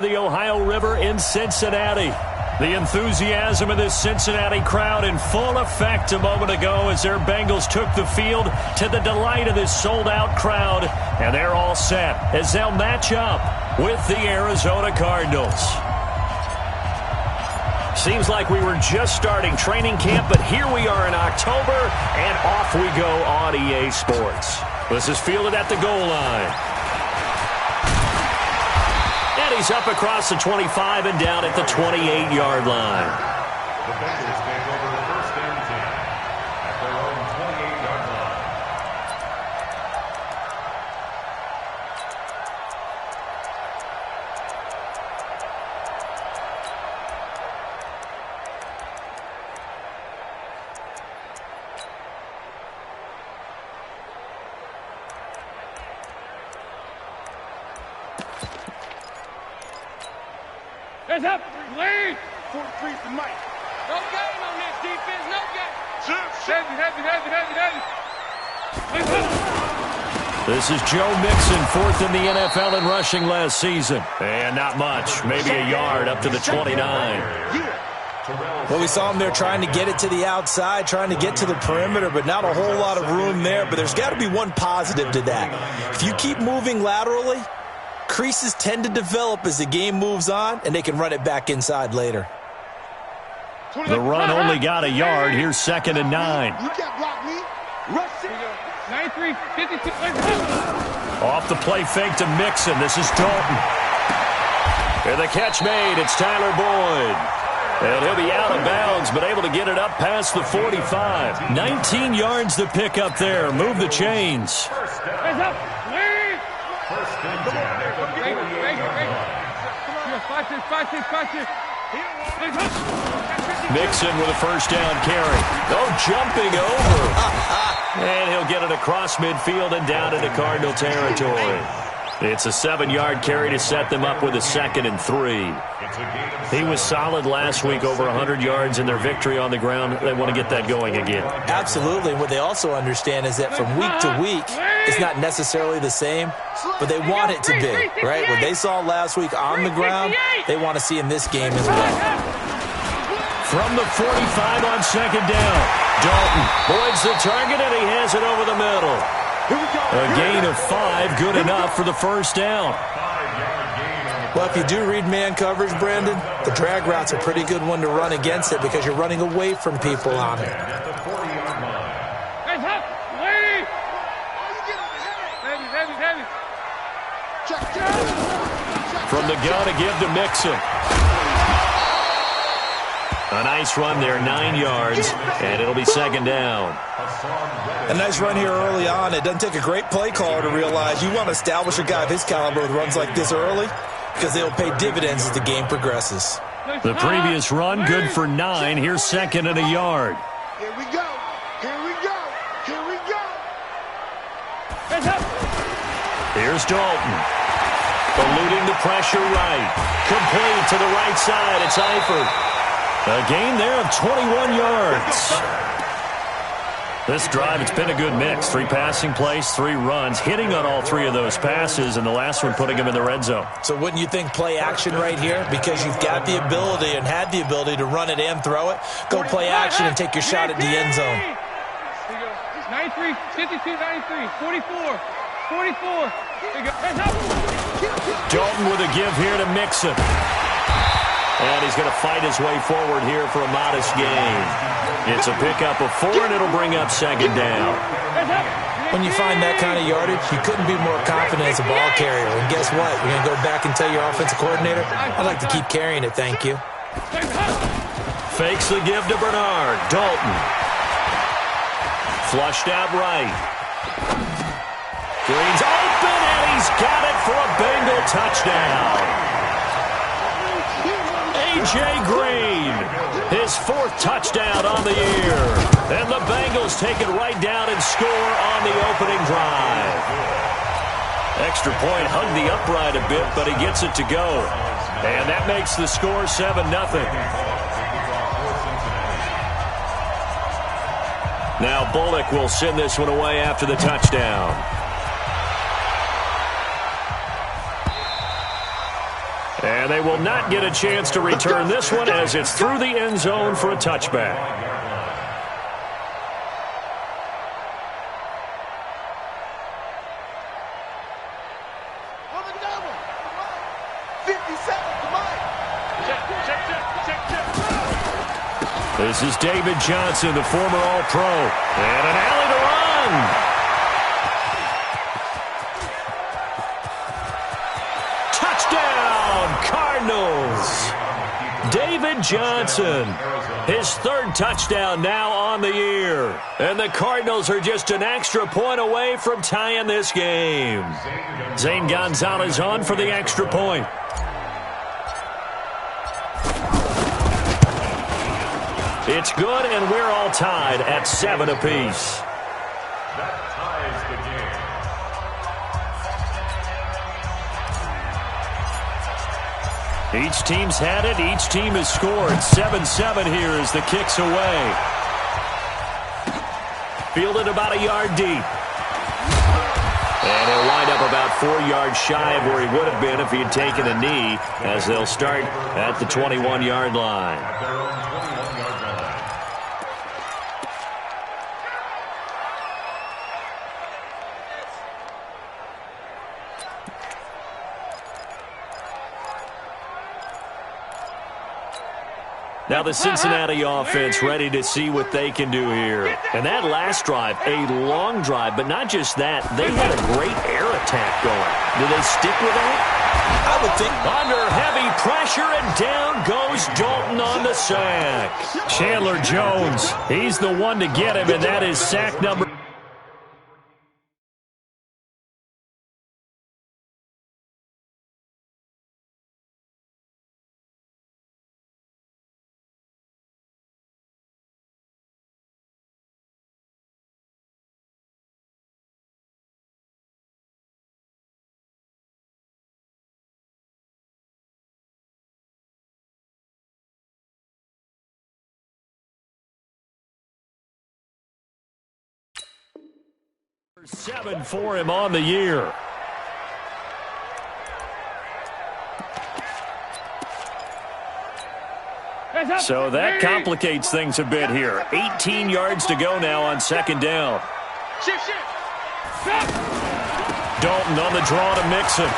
The Ohio River in Cincinnati. The enthusiasm of this Cincinnati crowd in full effect a moment ago as their Bengals took the field to the delight of this sold-out crowd. And they're all set as they'll match up with the Arizona Cardinals. Seems like we were just starting training camp, but here we are in October, and off we go on EA Sports. This is fielded at the goal line. And he's up across the 25 and down at the 28-yard line. The Bengals take over first and 10 at their own 28-yard line. Hands up! Lead! 43 for Mike. No gain on this defense, no gain. Heavy. This is Joe Mixon, fourth in the NFL in rushing last season. And not much, maybe a yard up to the 29. Well, we saw him there trying to get it to the outside, trying to get to the perimeter, but not a whole lot of room there. But there's got to be one positive to that. If you keep moving laterally, creases tend to develop as the game moves on, and they can run it back inside later. The run only got a yard. Here's 2nd and 9. You can't block me. Rush it. 93, 52. Off the play fake to Mixon. This is Dalton. And the catch made. It's Tyler Boyd. And he'll be out of bounds, but able to get it up past the 45. 19 yards to pick up there. Move the chains. Hands up. Lead. First and 10 at the 48-yard line. Mixon with a first down carry. Oh, jumping over. And he'll get it across midfield and down into Cardinal territory. It's a 7-yard carry to set them up with a 2nd and 3. He was solid last week, over 100 yards in their victory on the ground. They want to get that going again. Absolutely. What they also understand is that from week to week, it's not necessarily the same, but they want it to be, right? What they saw last week on the ground, they want to see in this game as well. From the 45 on 2nd down, Dalton Boyd's the target, and he has it over the middle. A gain of 5, good enough for the first down. Well, if you do read man coverage, Brandon, the drag route's a pretty good one to run against it because you're running away from people on it. Hands up. Lead. Heavy. Check. From the gun to give to Mixon. A nice run there, 9 yards, and it'll be 2nd down. A nice run here early on. It doesn't take a great play caller to realize you want to establish a guy of his caliber with runs like this early because they'll pay dividends as the game progresses. The previous run, good for 9. Here's 2nd and a yard. Here we go. Hands up. Here's Dalton. Eluding the pressure right. Complete to the right side. It's Eifert. A gain there of 21 yards. This drive, it's been a good mix. 3 passing plays, 3 runs, hitting on all 3 of those passes, and the last one putting him in the red zone. So wouldn't you think play action right here? Because you've got the ability and had the ability to run it and throw it. Go play action and take your shot at the end zone. 93, 52, 93, 44. Dalton with a give here to Mixon. And he's going to fight his way forward here for a modest gain. It's a pickup of 4, and it'll bring up 2nd down. When you find that kind of yardage, you couldn't be more confident as a ball carrier. And guess what? You're going to go back and tell your offensive coordinator, I'd like to keep carrying it, thank you. Fakes the give to Bernard. Dalton. Flushed out right. Green's open, and he's got it for a Bengal touchdown. A.J. Green, his 4th touchdown on the year. And the Bengals take it right down and score on the opening drive. Extra point hugged the upright a bit, but he gets it to go. And that makes the score 7-0. Now Bullock will send this one away after the touchdown. And they will not get a chance to return this one as it's through the end zone for a touchback. This is David Johnson, the former All-Pro. And an alley to run. Touchdown, Cardinals. David Johnson, his third touchdown now on the year. And the Cardinals are just an extra point away from tying this game. Zane Gonzalez on for the extra point. It's good, and we're all tied at 7 apiece. That ties the game. Each team's had it. Each team has scored. 7-7 here as the kick's away. Fielded about a yard deep. And he'll wind up about 4 yards shy of where he would have been if he had taken a knee, as they'll start at the 21-yard line. Now the Cincinnati offense ready to see what they can do here. And that last drive, a long drive, but not just that. They had a great air attack going. Do they stick with that? I would think. Under heavy pressure, and down goes Dalton on the sack. Chandler Jones, he's the one to get him, and that is sack number. Seven for him on the year. So that complicates things a bit here. 18 yards to go now on second down. Dalton on the draw to Mixon.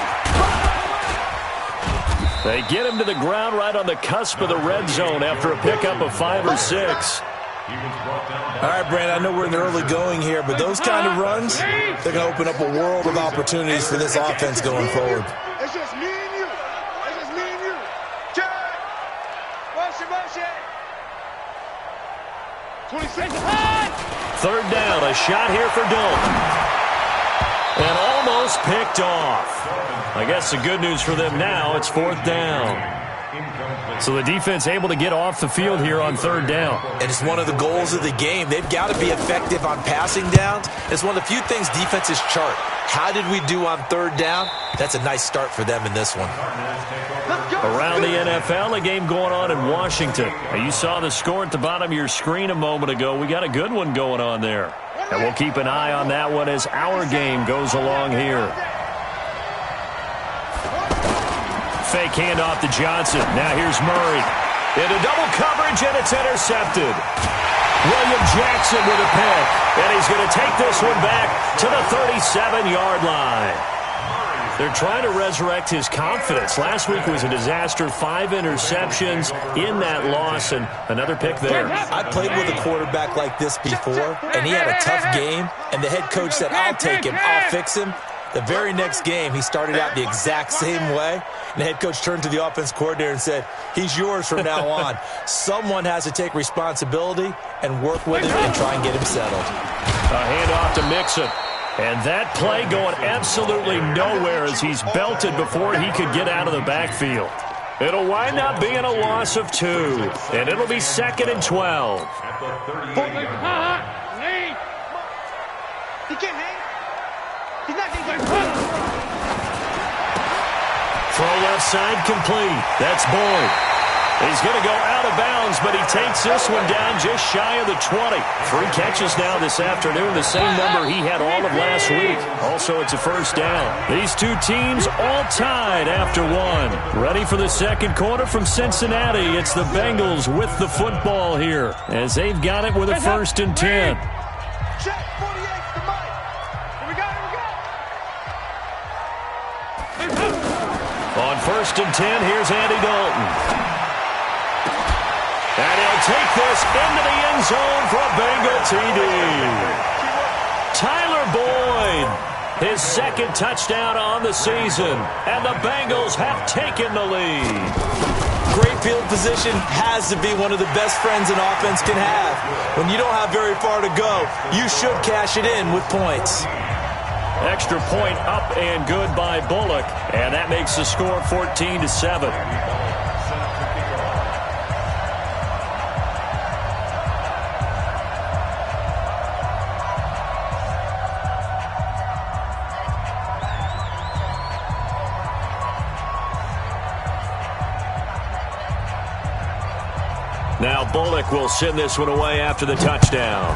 They get him to the ground right on the cusp of the red zone after a pickup of 5 or 6. All right, Brandon, I know we're in the early going here, but those kind of runs, they're going to open up a world of opportunities for this offense going forward. It's just me and you. It's just me and you. Motion. 26. Third down, a shot here for Dalton. And almost picked off. I guess the good news for them now, it's fourth down. So the defense able to get off the field here on third down. And it's one of the goals of the game. They've got to be effective on passing downs. It's one of the few things defenses chart. How did we do on third down? That's a nice start for them in this one. Around the NFL, a game going on in Washington. Now, you saw the score at the bottom of your screen a moment ago. We got a good one going on there. And we'll keep an eye on that one as our game goes along here. Fake handoff to Johnson. Now here's Murray. Into double coverage, and it's intercepted. William Jackson with a pick. And he's going to take this one back to the 37-yard line. They're trying to resurrect his confidence. Last week was a disaster. 5 interceptions in that loss, and another pick there. I played with a quarterback like this before, and he had a tough game, and the head coach said, I'll take him, I'll fix him. The very next game, he started out the exact same way, and the head coach turned to the offense coordinator and said, he's yours from now on. Someone has to take responsibility and work with him and try and get him settled. A handoff to Mixon. And that play going absolutely nowhere as he's belted before he could get out of the backfield. It'll wind up being a loss of 2, and it'll be 2nd and 12. He can't hang. He's not getting Throw left side complete. That's Boyd. He's going to go out of bounds, but he takes this one down just shy of the 20. 3 catches now this afternoon, the same number he had all of last week. Also, it's a first down. These two teams all tied after one. Ready for the second quarter from Cincinnati. It's the Bengals with the football here as they've got it with a 1st and 10. Check 48 to Mike. Here we go. On 1st and 10, here's Andy Dalton. And he'll take this into the end zone for a Bengal TD. Tyler Boyd, his 2nd touchdown on the season. And the Bengals have taken the lead. Great field position has to be one of the best friends an offense can have. When you don't have very far to go, you should cash it in with points. Extra point up and good by Bullock. And that makes the score 14-7. Now Bullock will send this one away after the touchdown.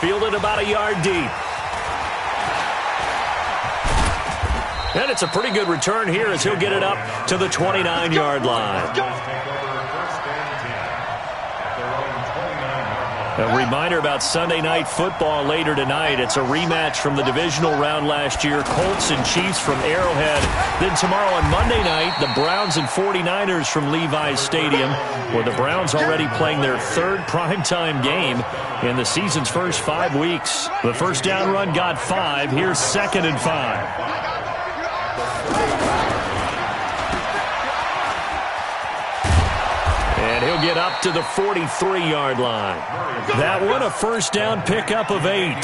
Fielded about a yard deep. And it's a pretty good return here as he'll get it up to the 29-yard line. A reminder about Sunday Night Football later tonight. It's a rematch from the divisional round last year. Colts and Chiefs from Arrowhead. Then tomorrow on Monday night, the Browns and 49ers from Levi's Stadium, where the Browns already playing their 3rd primetime game in the season's first 5 weeks. The first down run got 5. Here's 2nd and 5. And he'll get up to the 43-yard line. That one a first down pickup of 8.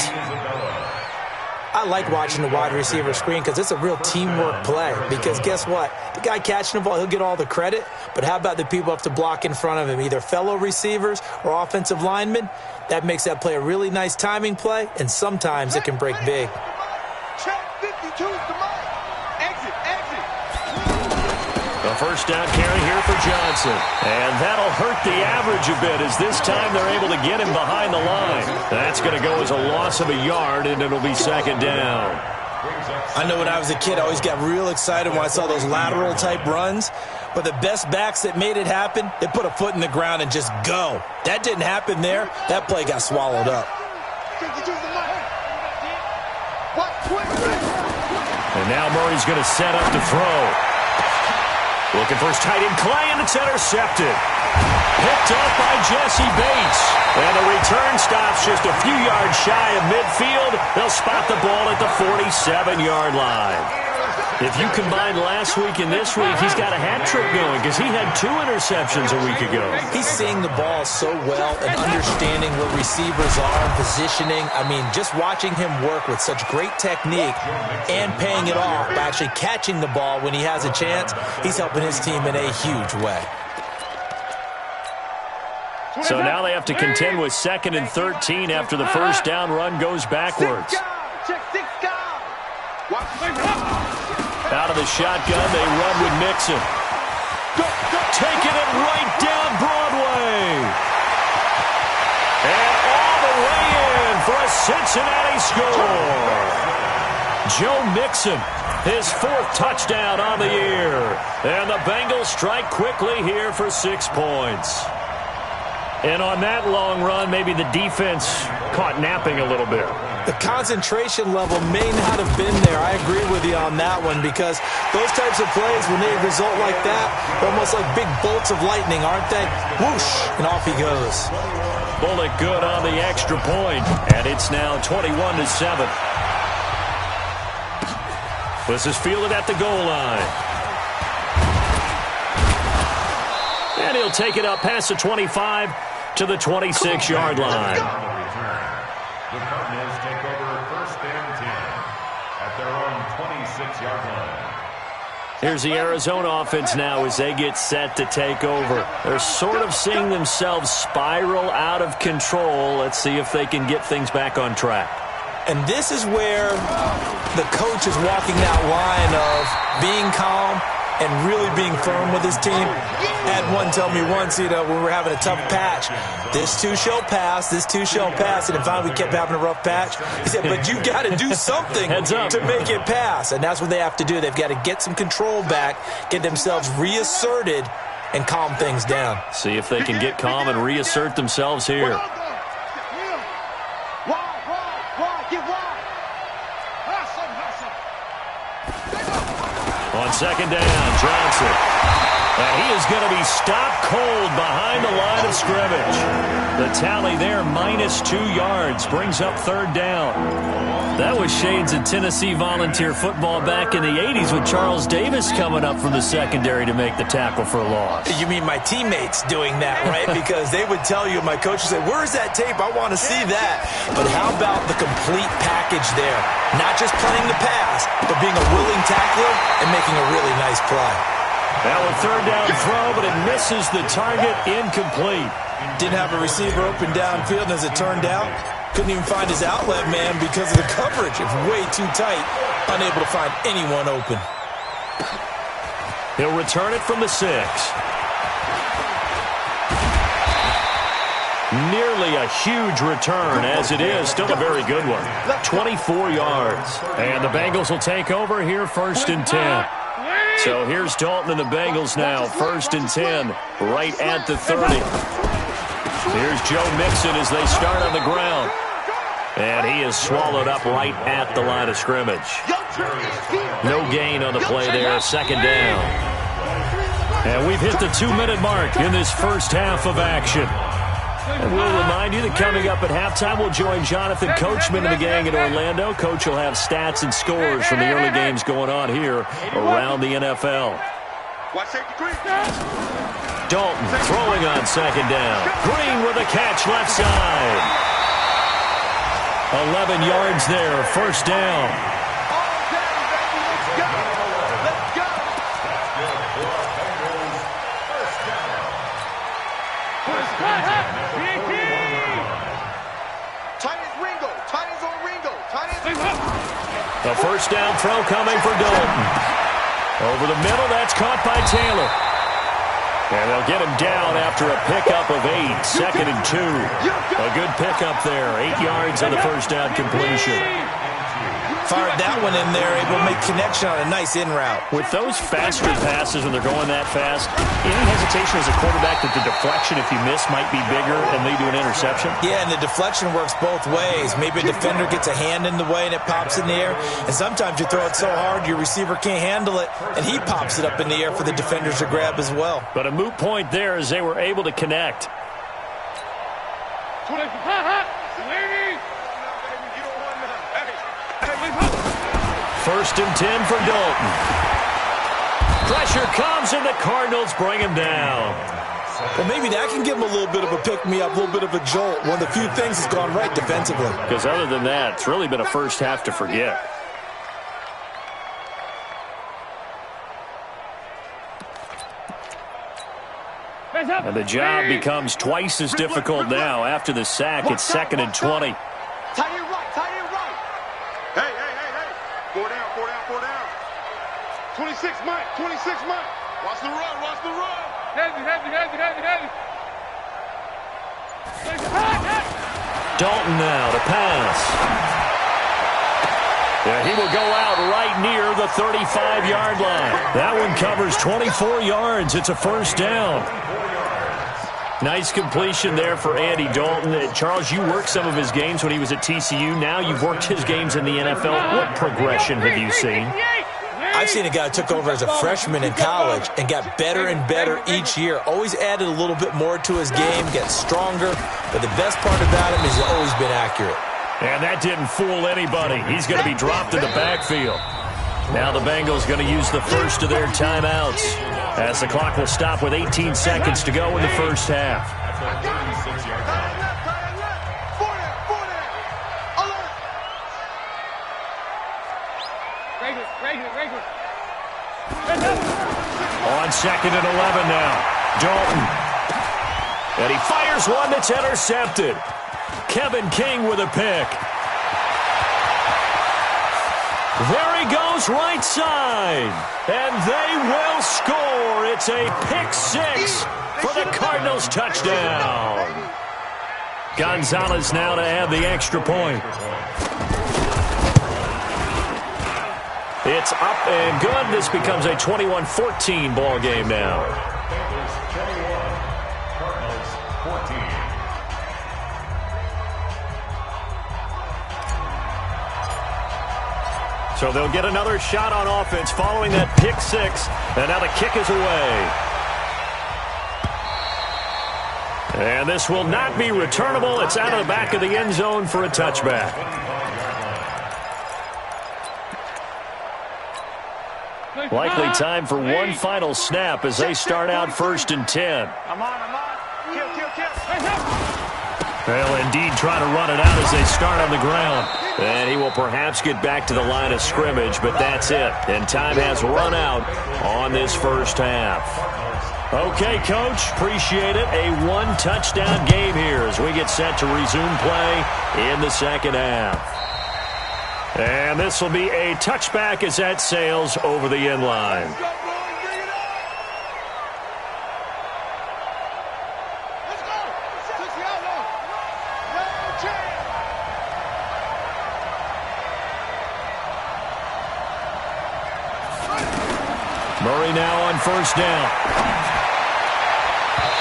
I like watching the wide receiver screen because it's a real teamwork play. Because guess what? The guy catching the ball, he'll get all the credit. But how about the people have to block in front of him, either fellow receivers or offensive linemen? That makes that play a really nice timing play, and sometimes it can break big. Check 52 to Mike. Exit. A first down carry here for Johnson. And that'll hurt the average a bit as this time they're able to get him behind the line. That's going to go as a loss of a yard, and it'll be 2nd down. I know when I was a kid, I always got real excited when I saw those lateral-type runs. But the best backs that made it happen, they put a foot in the ground and just go. That didn't happen there. That play got swallowed up. And now Murray's going to set up to throw. Looking for his tight end, Clay, and it's intercepted. Picked up by Jesse Bates. And the return stops just a few yards shy of midfield. They'll spot the ball at the 47-yard line. If you combine last week and this week, he's got a hat trick going because he had 2 interceptions a week ago. He's seeing the ball so well and understanding where receivers are and positioning. I mean, just watching him work with such great technique and paying it off by actually catching the ball when he has a chance, he's helping his team in a huge way. So now they have to contend with 2nd and 13 after the first down run goes backwards. Out of the shotgun, they run with Mixon. Taking it right down Broadway. And all the way in for a Cincinnati score. Joe Mixon, his 4th touchdown on the year. And the Bengals strike quickly here for 6 points. And on that long run, maybe the defense caught napping a little bit. The concentration level may not have been there. I agree with you on that one because those types of plays, when they result like that, they're almost like big bolts of lightning, aren't they? Whoosh, and off he goes. Bullock good on the extra point, and it's now 21-7. This is fielded at the goal line. And he'll take it up past the 25 to the 26-yard line. The Cardinals take over 1st and 10 at their own 26-yard line. Here's the Arizona offense now as they get set to take over. They're sort of seeing themselves spiral out of control. Let's see if they can get things back on track. And this is where the coach is walking that line of being calm and really being firm with his team. Had one tell me once, when we were having a tough patch, this too shall pass, this too shall pass. And if finally we kept having a rough patch, he said, but you got to do something to make it pass. And that's what they have to do. They've got to get some control back, get themselves reasserted, and calm things down. See if they can get calm and reassert themselves here. On second down, Johnson. And he is going to be stopped cold behind the line of scrimmage. The tally there, -2 yards, brings up third down. That was shades of Tennessee volunteer football back in the 80s with Charles Davis coming up from the secondary to make the tackle for a loss. You mean my teammates doing that, right? Because they would tell you, my coach would say, where's that tape? I want to see that. But how about the complete package there? Not just playing the pass, but being a willing tackler and making a really nice play. Now a third down throw, but it misses the target, incomplete. Didn't have a receiver open downfield, and as it turned out, couldn't even find his outlet man because of the coverage. It's way too tight, unable to find anyone open. He'll return it from the 6. Nearly a huge return, as it is. Still a very good one. 24 yards. And the Bengals will take over here, 1st and 10. So here's Dalton and the Bengals now, 1st and 10, right at the 30. Here's Joe Mixon as they start on the ground. And he is swallowed up right at the line of scrimmage. No gain on the play there, 2nd down. And we've hit the 2-minute mark in this first half of action. And we'll remind you that coming up at halftime, we'll join Jonathan Coachman and the gang in Orlando. Coach will have stats and scores from the early games going on here around the NFL. Dalton throwing on 2nd down. Green with a catch left side. 11 yards there, 1st down. A 1st down throw coming for Dalton. Over the middle, that's caught by Taylor. And they'll get him down after a pickup of 8, 2nd and 2. A good pickup there, 8 yards on the 1st down completion. Fired that one in there, able to make connection on a nice in route. With those faster passes when they're going that fast, any hesitation as a quarterback that the deflection, if you miss, might be bigger and lead to an interception? Yeah, and the deflection works both ways. Maybe a defender gets a hand in the way and it pops in the air. And sometimes you throw it so hard your receiver can't handle it, and he pops it up in the air for the defenders to grab as well. But a moot point there as they were able to connect. 1st and 10 for Dalton. Pressure comes, and the Cardinals bring him down. Well, maybe that can give him a little bit of a pick-me-up, a little bit of a jolt. One of the few things that's gone right defensively. Because other than that, it's really been a first half to forget. And the job becomes twice as difficult now after the sack. It's 2nd and 20. Tie it right, tie it right. Hey. 4 down. 26 Mike. Watch the run. Heavy. Dalton now to pass. Yeah, he will go out right near the 35-yard line. That one covers 24 yards. It's a 1st down. Nice completion there for Andy Dalton. Charles, you worked some of his games when he was at TCU. Now you've worked his games in the NFL. What progression have you seen? I've seen a guy who took over as a freshman in college and got better and better each year. Always added a little bit more to his game, gets stronger. But the best part about him is he's always been accurate. And that didn't fool anybody. He's going to be dropped in the backfield. Now the Bengals going to use the first of their timeouts as the clock will stop with 18 seconds to go in the first half. On 2nd and 11 now. Dalton. And he fires one that's intercepted. Kevin King with a pick. There he goes, right side. And they will score. It's a pick six for the Cardinals touchdown. Gonzalez now to add the extra point. It's up and good. This becomes a 21-14 ball game now. Panthers 21, Cardinals 14. So they'll get another shot on offense following that pick six. And now the kick is away. And this will not be returnable. It's out of the back of the end zone for a touchback. Likely time for one final snap as they start out 1st and 10. I'm on. Kill. They'll indeed try to run it out as they start on the ground. And he will perhaps get back to the line of scrimmage, but that's it. And time has run out on this first half. Okay, Coach, appreciate it. A one-touchdown game here as we get set to resume play in the second half. And this will be a touchback as that sails over the end line. Murray now on 1st down.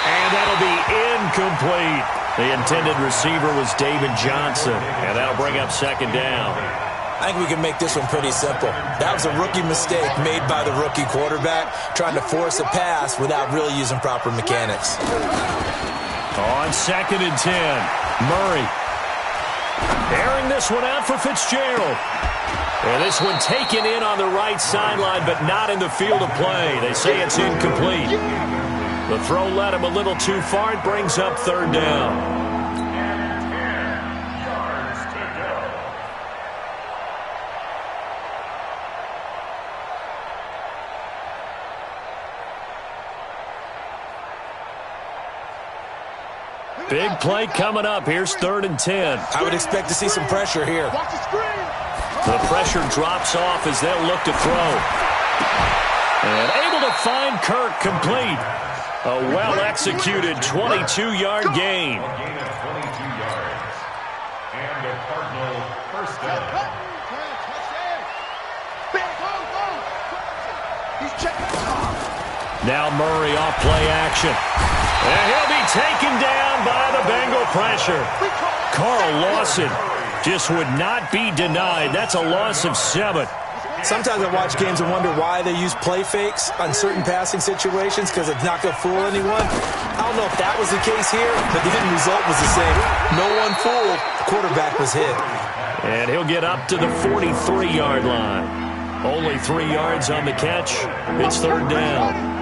And that'll be incomplete. The intended receiver was David Johnson. And that'll bring up 2nd down. I think we can make this one pretty simple. That was a rookie mistake made by the rookie quarterback, trying to force a pass without really using proper mechanics. On 2nd and 10, Murray airing this one out for Fitzgerald. And this one taken in on the right sideline, but not in the field of play. They say it's incomplete. The throw led him a little too far. It brings up 3rd down. Big play coming up. Here's 3rd and 10. I would expect to see some pressure here. The pressure drops off as they'll look to throw. And able to find Kirk complete. A well-executed 22-yard gain. A gain of 22 yards. And a Cardinal first down. Now Murray off play action. And he'll be taken down by the Bengal pressure. Carl Lawson just would not be denied. That's a loss of 7. Sometimes I watch games and wonder why they use play fakes on certain passing situations, because it's not going to fool anyone. I don't know if that was the case here, but the end result was the same. No one fooled. The quarterback was hit. And he'll get up to the 43-yard line. Only 3 yards on the catch. It's 3rd down.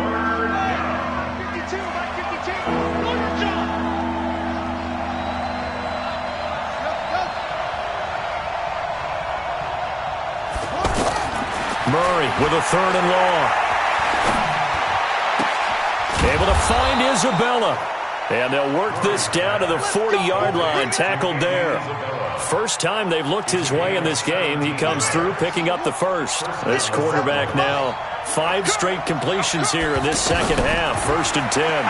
Murray with a 3rd and long. Able to find Isabella. And they'll work this down to the 40-yard line. Tackled there. First time they've looked his way in this game. He comes through picking up the first. This quarterback now 5 straight completions here in this second half. 1st and 10.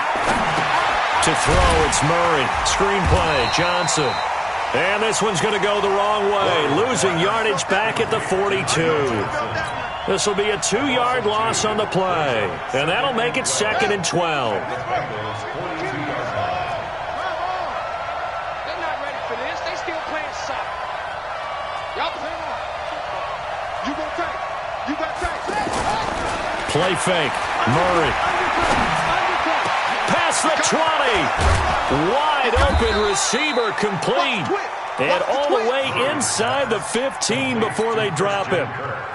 To throw, it's Murray. Screenplay, Johnson. And this one's going to go the wrong way. Losing yardage back at the 42. This will be a 2-yard loss on the play. And that'll make it 2nd and 12. They're not ready for this. They still playing soft. Y'all play on. You got tight. You got tight. Play fake. Murray. Past the 20. Wide open receiver complete. And all the way inside the 15 before they drop him.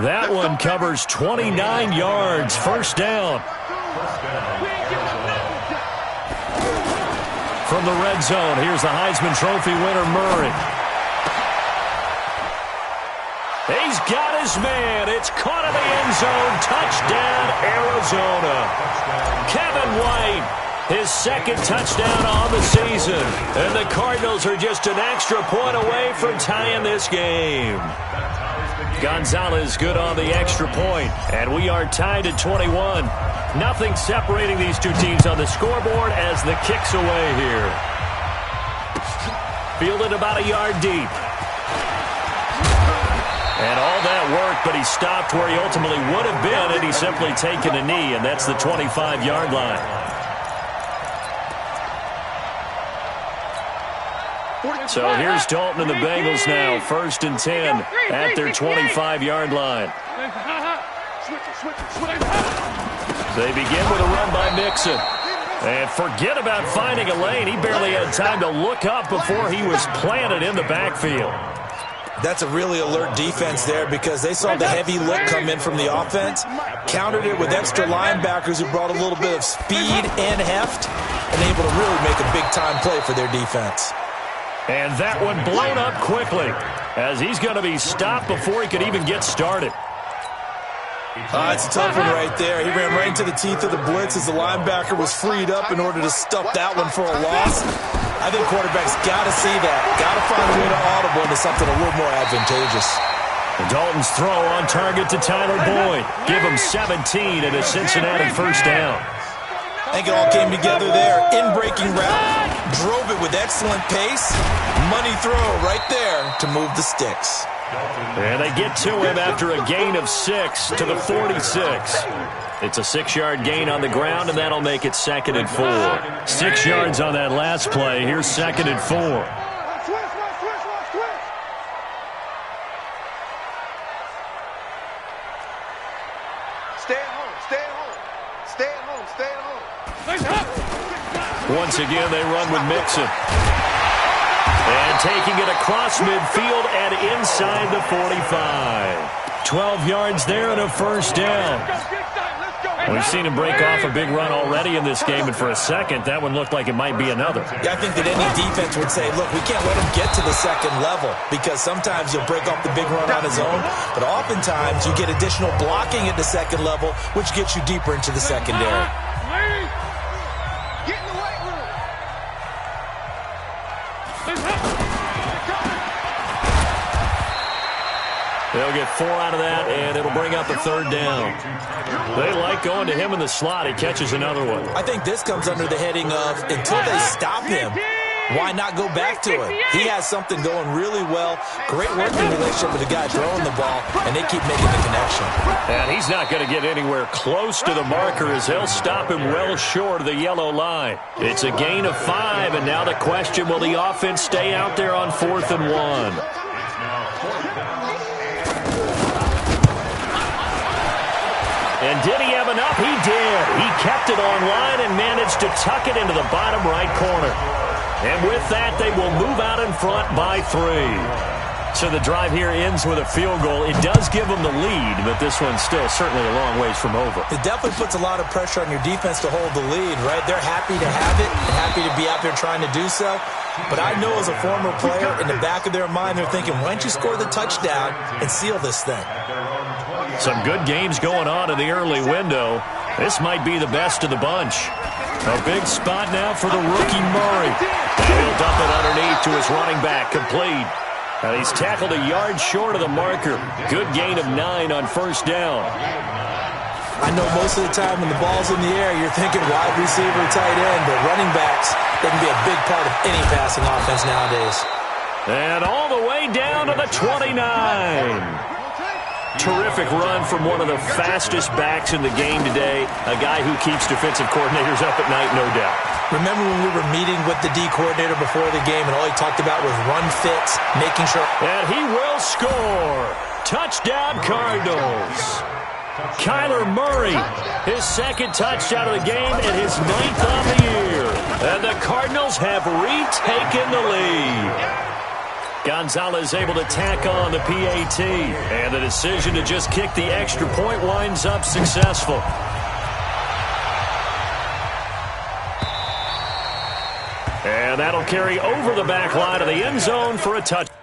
That one covers 29 yards. 1st down. From the red zone, here's the Heisman Trophy winner, Murray. He's got his man. It's caught in the end zone. Touchdown, Arizona. Kevin White. His 2nd touchdown on the season. And the Cardinals are just an extra point away from tying this game. Gonzalez good on the extra point, and we are tied at 21. Nothing separating these two teams on the scoreboard as the kick's away here. Fielded about a yard deep. And all that work, but he stopped where he ultimately would have been had he simply taken a knee, and that's the 25-yard line. So here's Dalton and the Bengals now, 1st and 10 at their 25-yard line. They begin with a run by Mixon. And forget about finding a lane. He barely had time to look up before he was planted in the backfield. That's a really alert defense there because they saw the heavy look come in from the offense, countered it with extra linebackers who brought a little bit of speed and heft, and able to really make a big-time play for their defense. And that one blown up quickly as he's going to be stopped before he could even get started. It's a tough one right there. He ran right into the teeth of the blitz as the linebacker was freed up in order to stuff that one for a loss. I think quarterbacks got to see that. Got to find a way to audible into something a little more advantageous. Dalton's throw on target to Tyler Boyd. Give him 17 at a Cincinnati first down. I think it all came together there. In-breaking route, drove it with excellent pace. Money throw right there to move the sticks. And they get to him after a gain of 6 to the 46. It's a 6-yard gain on the ground, and that'll make it 2nd and 4. 6 yards on that last play. Here's 2nd and 4. Stay at home, stay at home. Stay at home, stay at home. Once again, they run with Mixon. And taking it across midfield and inside the 45. 12 yards there and a first down. We've seen him break off a big run already in this game, and for a second, that one looked like it might be another. Yeah, I think that any defense would say, look, we can't let him get to the second level because sometimes he'll break off the big run on his own, but oftentimes you get additional blocking at the second level, which gets you deeper into the secondary. Get in the weight room. They'll get 4 out of that, and it'll bring up a 3rd down. They like going to him in the slot. He catches another one. I think this comes under the heading of until they stop him, why not go back to him? He has something going really well. Great working relationship with the guy throwing the ball, and they keep making the connection. And he's not going to get anywhere close to the marker as they'll stop him well short of the yellow line. It's a gain of 5, and now the question, will the offense stay out there on 4th and 1? And did he have enough? He did. He kept it online and managed to tuck it into the bottom right corner. And with that, they will move out in front by 3. So the drive here ends with a field goal. It does give them the lead, but this one's still certainly a long ways from over. It definitely puts a lot of pressure on your defense to hold the lead, right? They're happy to have it and happy to be out there trying to do so. But I know as a former player, in the back of their mind, they're thinking, why don't you score the touchdown and seal this thing? Some good games going on in the early window. This might be the best of the bunch. A big spot now for the rookie Murray. And he'll dump it underneath to his running back, complete. And he's tackled a yard short of the marker. Good gain of 9 on first down. I know most of the time when the ball's in the air, you're thinking wide receiver, tight end, but running backs, they can be a big part of any passing offense nowadays. And all the way down to the 29. Terrific run from one of the fastest backs in the game today. A guy who keeps defensive coordinators up at night, no doubt. Remember when we were meeting with the D coordinator before the game and all he talked about was run fits, making sure. And he will score. Touchdown, Cardinals. Kyler Murray, his 2nd touchdown of the game and his 9th on the year. And the Cardinals have retaken the lead. Gonzalez able to tack on the PAT. And the decision to just kick the extra point winds up successful. And that'll carry over the back line of the end zone for a touchdown.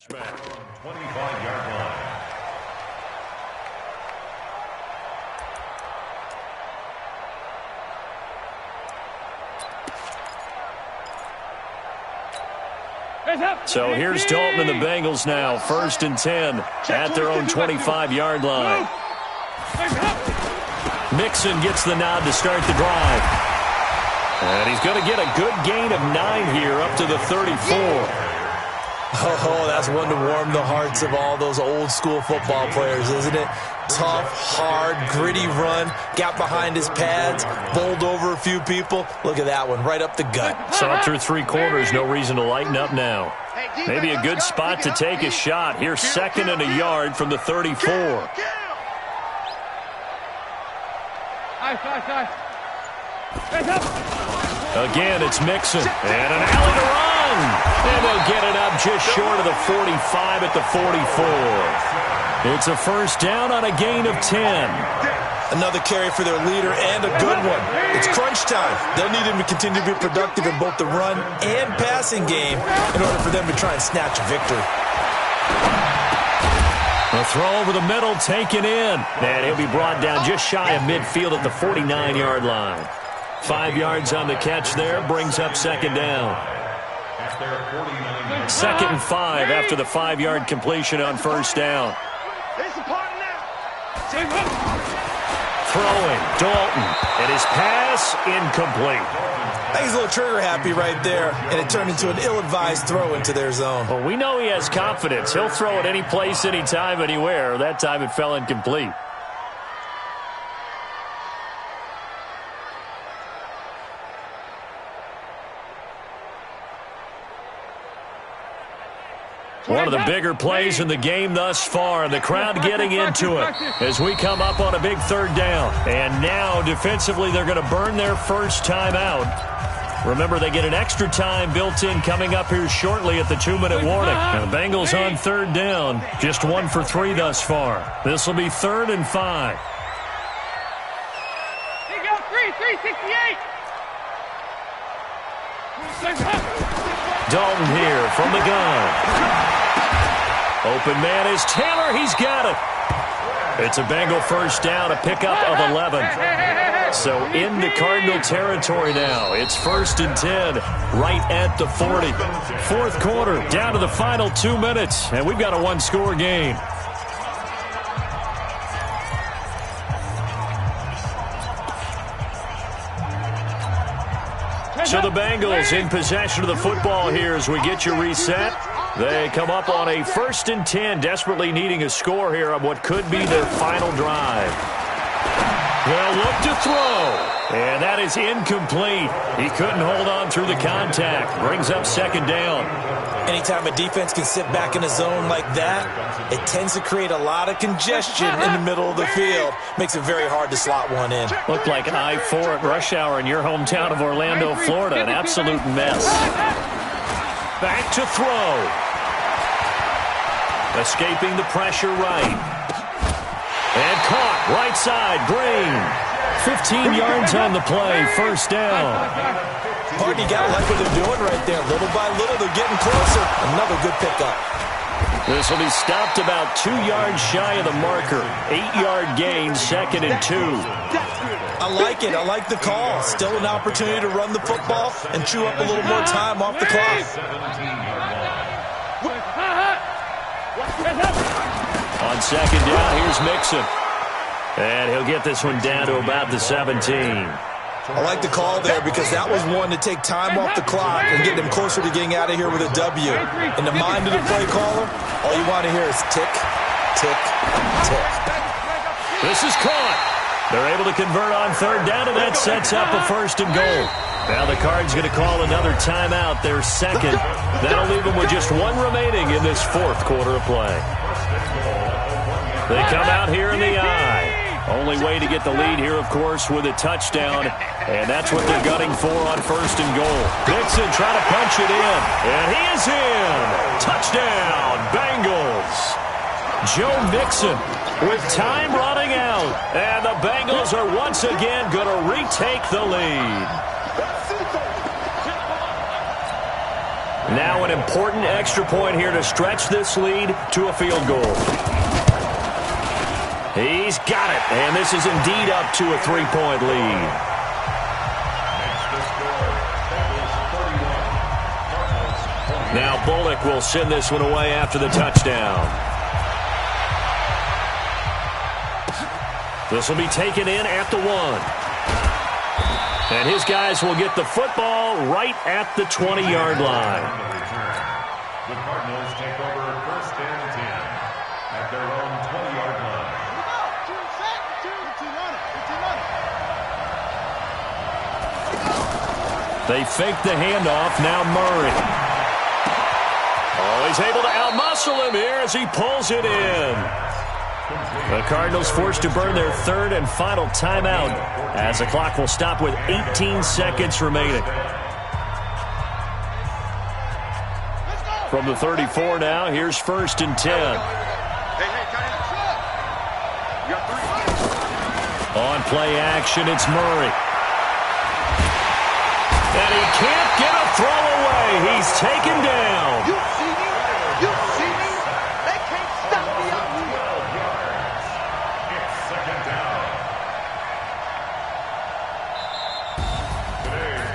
Touchback. 25-yard line. So here's Dalton and the Bengals now, 1st and 10 at their own 25-yard line. Mixon gets the nod to start the drive. And he's going to get a good gain of 9 here up to the 34. Oh, that's one to warm the hearts of all those old-school football players, isn't it? Tough, hard, gritty run, got behind his pads, bowled over a few people. Look at that one, right up the gut. So up through 3 quarters, no reason to lighten up now. Maybe a good spot to take a shot. Here's 2nd and a yard from the 34. Again, it's Mixon. And an alley to run. And they'll get it up just short of the 45 at the 44. It's a 1st down on a gain of 10. Another carry for their leader and a good one. It's crunch time. They'll need him to continue to be productive in both the run and passing game in order for them to try and snatch a victory. A throw over the middle taken in. And he'll be brought down just shy of midfield at the 49-yard line. 5 yards on the catch there, brings up 2nd down. 2nd and 5 after the 5-yard completion on 1st down. Throwing, Dalton, and his pass incomplete. I think he's a little trigger happy right there, and it turned into an ill-advised throw into their zone. Well, we know he has confidence. He'll throw it any place, anytime, anywhere. That time it fell incomplete. One of the bigger plays in the game thus far, and the crowd getting into it as we come up on a big 3rd down. And now, defensively, they're going to burn their first time out. Remember, they get an extra time built in coming up here shortly at the 2-minute warning. And the Bengals on 3rd down, just 1 for 3 thus far. This will be 3rd and 5. Here you go, 368. Dalton here from the gun. Open man is Taylor. He's got it. It's a Bengal 1st down, a pickup of 11. So into Cardinal territory now. It's 1st and 10, right at the 40. 4th quarter, down to the final 2 minutes, and we've got a 1-score game. So the Bengals in possession of the football here as we get you reset. They come up on a 1st and 10, desperately needing a score here on what could be their final drive. They'll look to throw, and that is incomplete. He couldn't hold on through the contact. Brings up 2nd down. Anytime a defense can sit back in a zone like that, it tends to create a lot of congestion in the middle of the field. Makes it very hard to slot one in. Looked like I-4 at rush hour in your hometown of Orlando, Florida. An absolute mess. Back to throw. Escaping the pressure right. And caught right side, Green. 15 yards on the play, 1st down. Pardon, you got to like what they're doing right there. Little by little, they're getting closer. Another good pickup. This will be stopped about 2 yards shy of the marker. 8-yard gain, 2nd and 2. I like it. I like the call. Still an opportunity to run the football and chew up a little more time off the clock. On 2nd down, here's Mixon. And he'll get this one down to about the 17. I like the call there because that was one to take time off the clock and get them closer to getting out of here with a W. In the mind of the play caller, all you want to hear is tick, tick, tick. This is caught. They're able to convert on 3rd down, and that sets up a 1st and goal. Now the Cards going to call another timeout, their 2nd. That'll leave them with just 1 remaining in this 4th quarter of play. They come out here in the eye. Only way to get the lead here, of course, with a touchdown. And that's what they're gunning for on 1st and goal. Mixon trying to punch it in. And he is in. Touchdown, Bengals. Joe Mixon with time running out. And the Bengals are once again going to retake the lead. Now an important extra point here to stretch this lead to a field goal. He's got it, and this is indeed up to a 3-point lead. Now Bullock will send this one away after the touchdown. This will be taken in at the 1. And his guys will get the football right at the 20-yard line. The Cardinals take over 1st and 10 at their own 20-yard line. They fake the handoff. Now Murray. Oh, he's able to outmuscle him here as he pulls it in. The Cardinals forced to burn their 3rd and final timeout as the clock will stop with 18 seconds remaining. From the 34 now, here's 1st and 10. On play action, it's Murray. And he can't get a throw away. He's taken down. You see me? You see me? They can't stop me out here. 12 yards. It's 2nd down.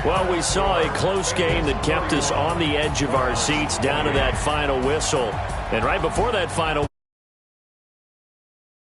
Well, we saw a close game that kept us on the edge of our seats down to that final whistle. And right before that final